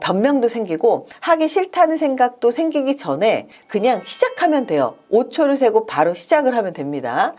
변명도 생기고 하기 싫다는 생각도 생기기 전에 그냥 시작하면 돼요. 5초를 세고 바로 시작을 하면 됩니다.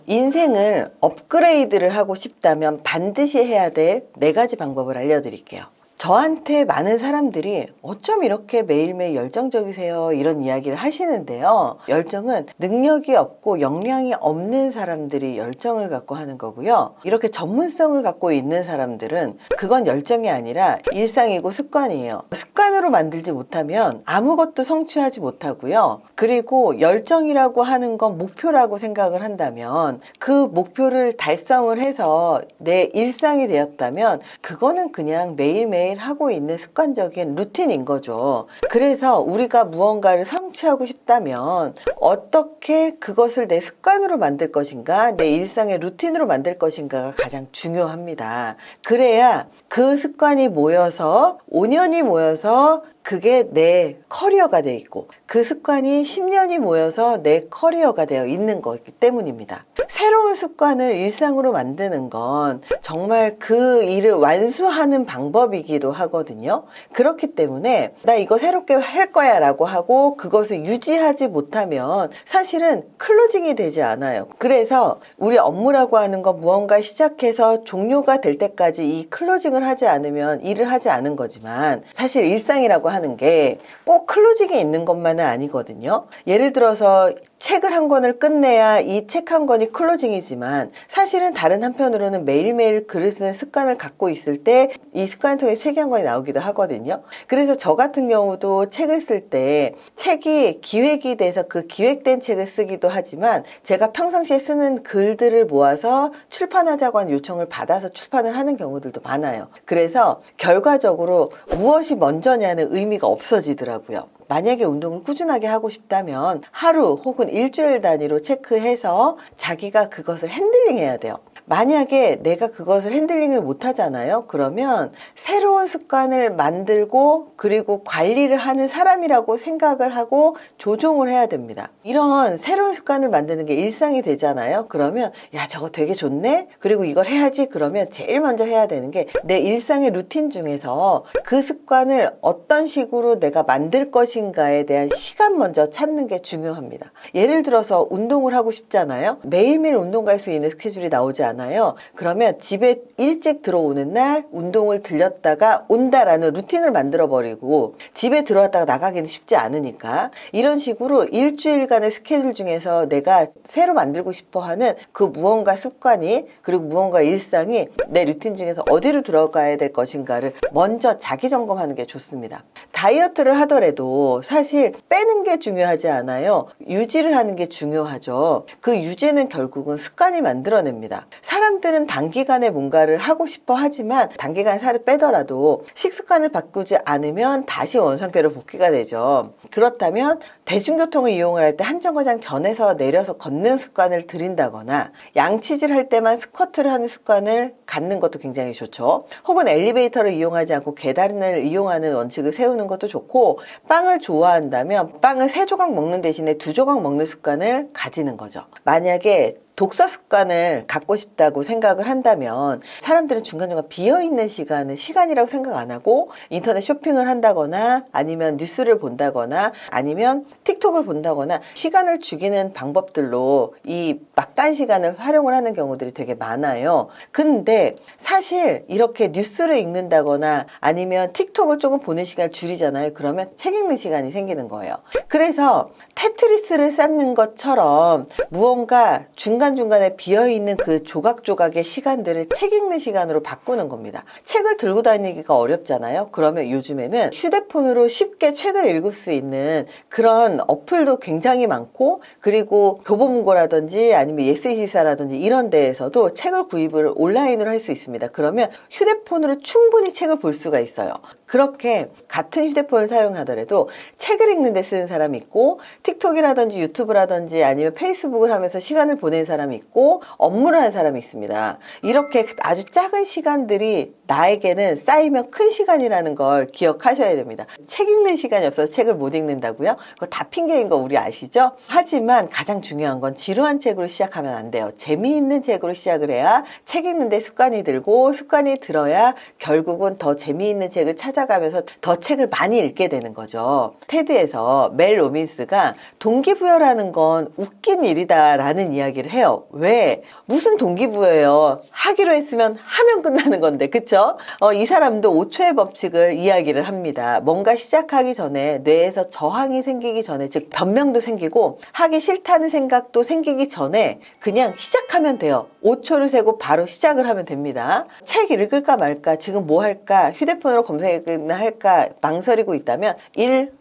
인생을 업그레이드를 하고 싶다면 반드시 해야 될 4가지 방법을 알려드릴게요. 저한테 많은 사람들이 어쩜 이렇게 매일매일 열정적이세요? 이런 이야기를 하시는데요. 열정은 능력이 없고 역량이 없는 사람들이 열정을 갖고 하는 거고요. 이렇게 전문성을 갖고 있는 사람들은 그건 열정이 아니라 일상이고 습관이에요. 습관으로 만들지 못하면 아무것도 성취하지 못하고요. 그리고 열정이라고 하는 건 목표라고 생각을 한다면 그 목표를 달성을 해서 내 일상이 되었다면 그거는 그냥 매일매일 하고 있는 습관적인 루틴인 거죠. 그래서 우리가 무언가를 성취하고 싶다면 어떻게 그것을 내 습관으로 만들 것인가, 내 일상의 루틴으로 만들 것인가가 가장 중요합니다. 그래야 그 습관이 모여서 5년이 모여서 그게 내 커리어가 되어 있고 그 습관이 10년이 모여서 내 커리어가 되어 있는 거기 때문입니다. 새로운 습관을 일상으로 만드는 건 정말 그 일을 완수하는 방법이기도 하거든요. 그렇기 때문에 나 이거 새롭게 할 거야 라고 하고 그것을 유지하지 못하면 사실은 클로징이 되지 않아요. 그래서 우리 업무라고 하는 건 무언가 시작해서 종료가 될 때까지 이 클로징을 하지 않으면 일을 하지 않은 거지만 사실 일상이라고 하는 게 꼭 클로징이 있는 것만은 아니거든요. 예를 들어서 책을 한 권을 끝내야 이 책 한 권이 클로징이지만 사실은 다른 한편으로는 매일매일 글을 쓰는 습관을 갖고 있을 때 이 습관을 통해 책이 한 권이 나오기도 하거든요. 그래서 저 같은 경우도 책을 쓸 때 책이 기획이 돼서 그 기획된 책을 쓰기도 하지만 제가 평상시에 쓰는 글들을 모아서 출판하자고 하는 요청을 받아서 출판을 하는 경우들도 많아요. 그래서 결과적으로 무엇이 먼저냐는 의미가 없어지더라고요. 만약에 운동을 꾸준하게 하고 싶다면 하루 혹은 일주일 단위로 체크해서 자기가 그것을 핸들링해야 돼요. 만약에 내가 그것을 핸들링을 못 하잖아요. 그러면 새로운 습관을 만들고 그리고 관리를 하는 사람이라고 생각을 하고 조종을 해야 됩니다. 이런 새로운 습관을 만드는 게 일상이 되잖아요. 그러면 야 저거 되게 좋네? 그리고 이걸 해야지. 그러면 제일 먼저 해야 되는 게 내 일상의 루틴 중에서 그 습관을 어떤 식으로 내가 만들 것인가에 대한 시간 먼저 찾는 게 중요합니다. 예를 들어서 운동을 하고 싶잖아요. 매일매일 운동 갈 수 있는 스케줄이 나오지 않아요. 그러면 집에 일찍 들어오는 날 운동을 들렸다가 온다라는 루틴을 만들어 버리고 집에 들어왔다가 나가기는 쉽지 않으니까 이런 식으로 일주일간의 스케줄 중에서 내가 새로 만들고 싶어 하는 그 무언가 습관이 그리고 무언가 일상이 내 루틴 중에서 어디로 들어가야 될 것인가를 먼저 자기 점검하는 게 좋습니다. 다이어트를 하더라도 사실 빼는 게 중요하지 않아요. 유지를 하는 게 중요하죠. 그 유지는 결국은 습관이 만들어냅니다. 사람들은 단기간에 뭔가를 하고 싶어 하지만 단기간에 살을 빼더라도 식습관을 바꾸지 않으면 다시 원상태로 복귀가 되죠. 그렇다면 대중교통을 이용을 할 때 한 정거장 전에서 내려서 걷는 습관을 들인다거나 양치질 할 때만 스쿼트를 하는 습관을 갖는 것도 굉장히 좋죠. 혹은 엘리베이터를 이용하지 않고 계단을 이용하는 원칙을 세우는 것도 좋고 빵을 좋아한다면 빵을 3조각 먹는 대신에 2조각 먹는 습관을 가지는 거죠. 만약에 독서 습관을 갖고 싶다고 생각을 한다면 사람들은 중간중간 비어있는 시간을 시간이라고 생각 안 하고 인터넷 쇼핑을 한다거나 아니면 뉴스를 본다거나 아니면 틱톡을 본다거나 시간을 죽이는 방법들로 이 막간 시간을 활용을 하는 경우들이 되게 많아요. 근데 사실 이렇게 뉴스를 읽는다거나 아니면 틱톡을 조금 보는 시간을 줄이잖아요. 그러면 책 읽는 시간이 생기는 거예요. 그래서 테트리스를 쌓는 것처럼 무언가 중간중간에 비어있는 그 조각조각의 시간들을 책 읽는 시간으로 바꾸는 겁니다. 책을 들고 다니기가 어렵잖아요. 그러면 요즘에는 휴대폰으로 쉽게 책을 읽을 수 있는 그런 어플도 굉장히 많고 그리고 교보문고라든지 아니면 예스24라든지 이런 데에서도 책을 구입을 온라인으로 할 수 있습니다. 그러면 휴대폰으로 충분히 책을 볼 수가 있어요. 그렇게 같은 휴대폰을 사용하더라도 책을 읽는 데 쓰는 사람이 있고 틱톡이라든지 유튜브라든지 아니면 페이스북을 하면서 시간을 보낸 사람이 사람이 있고 업무를 하는 사람이 있습니다. 이렇게 아주 작은 시간들이 나에게는 쌓이면 큰 시간이라는 걸 기억하셔야 됩니다. 책 읽는 시간이 없어서 책을 못 읽는다고요? 그거 다 핑계인 거 우리 아시죠? 하지만 가장 중요한 건 지루한 책으로 시작하면 안 돼요. 재미있는 책으로 시작을 해야 책 읽는데 습관이 들고 습관이 들어야 결국은 더 재미있는 책을 찾아가면서 더 책을 많이 읽게 되는 거죠. 테드에서 멜 로빈스가 동기부여라는 건 웃긴 일이다라는 이야기를 해요. 왜? 무슨 동기부여예요? 하기로 했으면 하면 끝나는 건데, 그쵸? 이 사람도 5초의 법칙을 이야기를 합니다. 뭔가 시작하기 전에 뇌에서 저항이 생기기 전에, 즉 변명도 생기고 하기 싫다는 생각도 생기기 전에 그냥 시작하면 돼요. 5초를 세고 바로 시작을 하면 됩니다. 책 읽을까 말까, 지금 뭐 할까, 휴대폰으로 검색이나 할까 망설이고 있다면 1,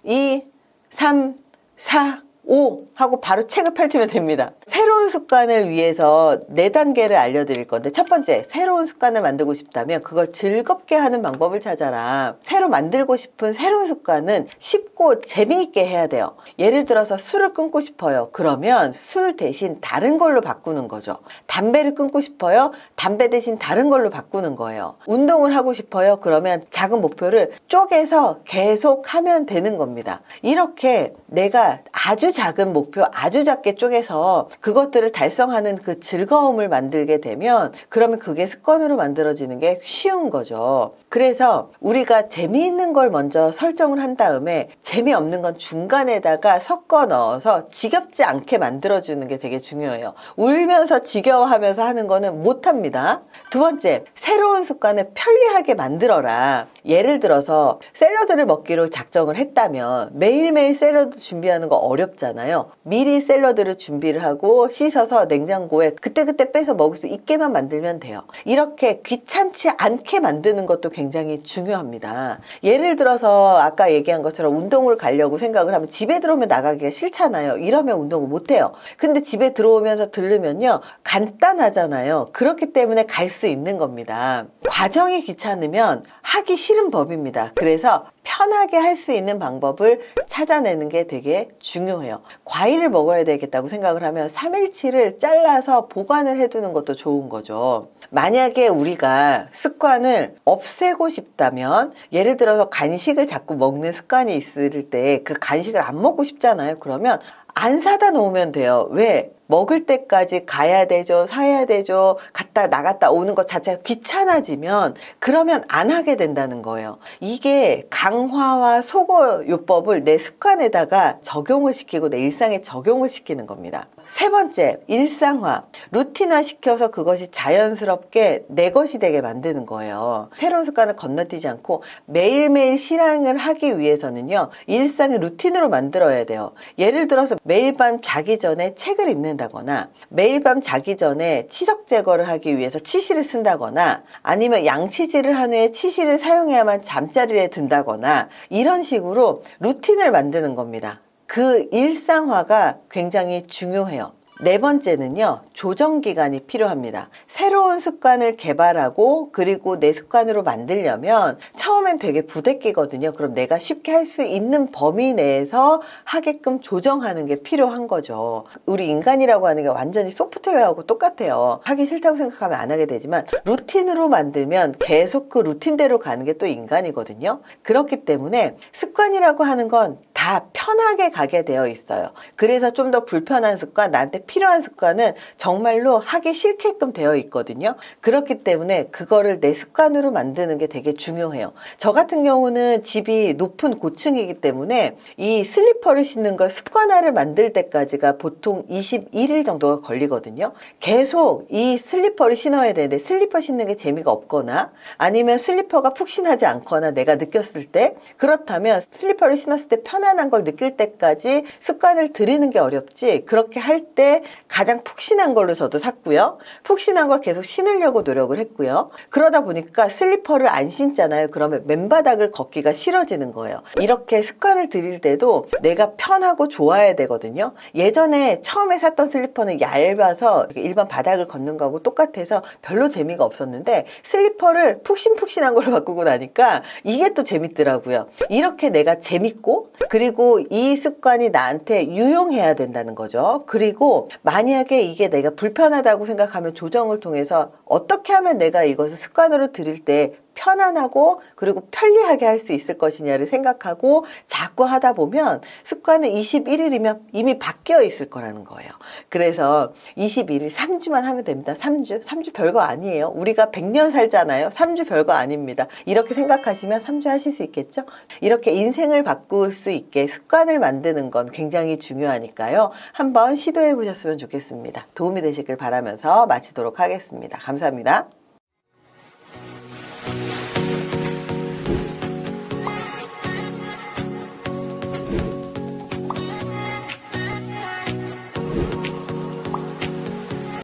2, 3, 4, 5 하고 바로 책을 펼치면 됩니다. 새로운 습관을 위해서 4단계를 알려드릴 건데, 첫 번째, 새로운 습관을 만들고 싶다면 그걸 즐겁게 하는 방법을 찾아라. 새로 만들고 싶은 새로운 습관은 쉽고 재미있게 해야 돼요. 예를 들어서 술을 끊고 싶어요. 그러면 술 대신 다른 걸로 바꾸는 거죠. 담배를 끊고 싶어요. 담배 대신 다른 걸로 바꾸는 거예요. 운동을 하고 싶어요. 그러면 작은 목표를 쪼개서 계속 하면 되는 겁니다. 이렇게 내가 아주 작은 목표, 아주 작게 쪼개서 그것들을 달성하는 그 즐거움을 만들게 되면 그러면 그게 습관으로 만들어지는 게 쉬운 거죠. 그래서 우리가 재미있는 걸 먼저 설정을 한 다음에 재미없는 건 중간에다가 섞어 넣어서 지겹지 않게 만들어주는 게 되게 중요해요. 울면서 지겨워하면서 하는 거는 못합니다. 두 번째, 새로운 습관을 편리하게 만들어라. 예를 들어서 샐러드를 먹기로 작정을 했다면 매일매일 샐러드 준비하는 거 어렵잖아요. 미리 샐러드를 준비를 하고 씻어서 냉장고에 그때그때 빼서 먹을 수 있게만 만들면 돼요. 이렇게 귀찮지 않게 만드는 것도 굉장히 중요합니다. 예를 들어서 아까 얘기한 것처럼 운동을 가려고 생각을 하면 집에 들어오면 나가기가 싫잖아요. 이러면 운동을 못해요. 근데 집에 들어오면서 들르면요, 간단하잖아요. 그렇기 때문에 갈 수 있는 겁니다. 과정이 귀찮으면 하기 싫은 법입니다. 그래서 편하게 할 수 있는 방법을 찾아내는 게 되게 중요해요. 과일을 먹어야 되겠다고 생각을 하면 3일치를 잘라서 보관을 해두는 것도 좋은 거죠. 만약에 우리가 습관을 없애고 싶다면, 예를 들어서 간식을 자꾸 먹는 습관이 있을 때 그 간식을 안 먹고 싶잖아요. 그러면 안 사다 놓으면 돼요. 왜? 먹을 때까지 가야 되죠. 사야 되죠. 갔다 나갔다 오는 것 자체가 귀찮아지면 그러면 안 하게 된다는 거예요. 이게 강화와 소거요법을 내 습관에다가 적용을 시키고 내 일상에 적용을 시키는 겁니다. 세 번째, 일상화. 루틴화 시켜서 그것이 자연스럽게 내 것이 되게 만드는 거예요. 새로운 습관을 건너뛰지 않고 매일매일 실행을 하기 위해서는요, 일상의 루틴으로 만들어야 돼요. 예를 들어서 매일 밤 자기 전에 책을 읽는다거나, 매일 밤 자기 전에 치석 제거를 하기 위해서 치실을 쓴다거나, 아니면 양치질을 한 후에 치실을 사용해야만 잠자리에 든다거나, 이런 식으로 루틴을 만드는 겁니다. 그 일상화가 굉장히 중요해요. 네 번째는요, 조정 기간이 필요합니다. 새로운 습관을 개발하고 그리고 내 습관으로 만들려면 처음엔 되게 부대끼거든요. 그럼 내가 쉽게 할 수 있는 범위 내에서 하게끔 조정하는 게 필요한 거죠. 우리 인간이라고 하는 게 완전히 소프트웨어하고 똑같아요. 하기 싫다고 생각하면 안 하게 되지만 루틴으로 만들면 계속 그 루틴대로 가는 게 또 인간이거든요. 그렇기 때문에 습관이라고 하는 건 다 편하게 가게 되어 있어요. 그래서 좀 더 불편한 습관, 나한테 필요한 습관은 정말로 하기 싫게끔 되어 있거든요. 그렇기 때문에 그거를 내 습관으로 만드는 게 되게 중요해요. 저 같은 경우는 집이 높은 고층이기 때문에 이 슬리퍼를 신는 걸 습관화를 만들 때까지가 보통 21일 정도가 걸리거든요. 계속 이 슬리퍼를 신어야 되는데 슬리퍼 신는 게 재미가 없거나, 아니면 슬리퍼가 푹신하지 않거나 내가 느꼈을 때, 그렇다면 슬리퍼를 신었을 때 편안한 걸 느낄 때까지 습관을 들이는 게 어렵지, 그렇게 할 때 가장 푹신한 걸로 저도 샀고요. 푹신한 걸 계속 신으려고 노력을 했고요. 그러다 보니까 슬리퍼를 안 신잖아요. 그러면 맨바닥을 걷기가 싫어지는 거예요. 이렇게 습관을 들일 때도 내가 편하고 좋아야 되거든요. 예전에 처음에 샀던 슬리퍼는 얇아서 일반 바닥을 걷는 거하고 똑같아서 별로 재미가 없었는데, 슬리퍼를 푹신푹신한 걸로 바꾸고 나니까 이게 또 재밌더라고요. 이렇게 내가 재밌고, 그리고 그리고 이 습관이 나한테 유용해야 된다는 거죠. 그리고 만약에 이게 내가 불편하다고 생각하면 조정을 통해서 어떻게 하면 내가 이것을 습관으로 들일 때 편안하고 그리고 편리하게 할 수 있을 것이냐를 생각하고 자꾸 하다 보면 습관은 21일이면 이미 바뀌어 있을 거라는 거예요. 그래서 21일 3주만 하면 됩니다. 3주 별거 아니에요. 우리가 100년 살잖아요. 3주 별거 아닙니다. 이렇게 생각하시면 3주 하실 수 있겠죠? 이렇게 인생을 바꿀 수 있게 습관을 만드는 건 굉장히 중요하니까요. 한번 시도해 보셨으면 좋겠습니다. 도움이 되시길 바라면서 마치도록 하겠습니다. 감사합니다.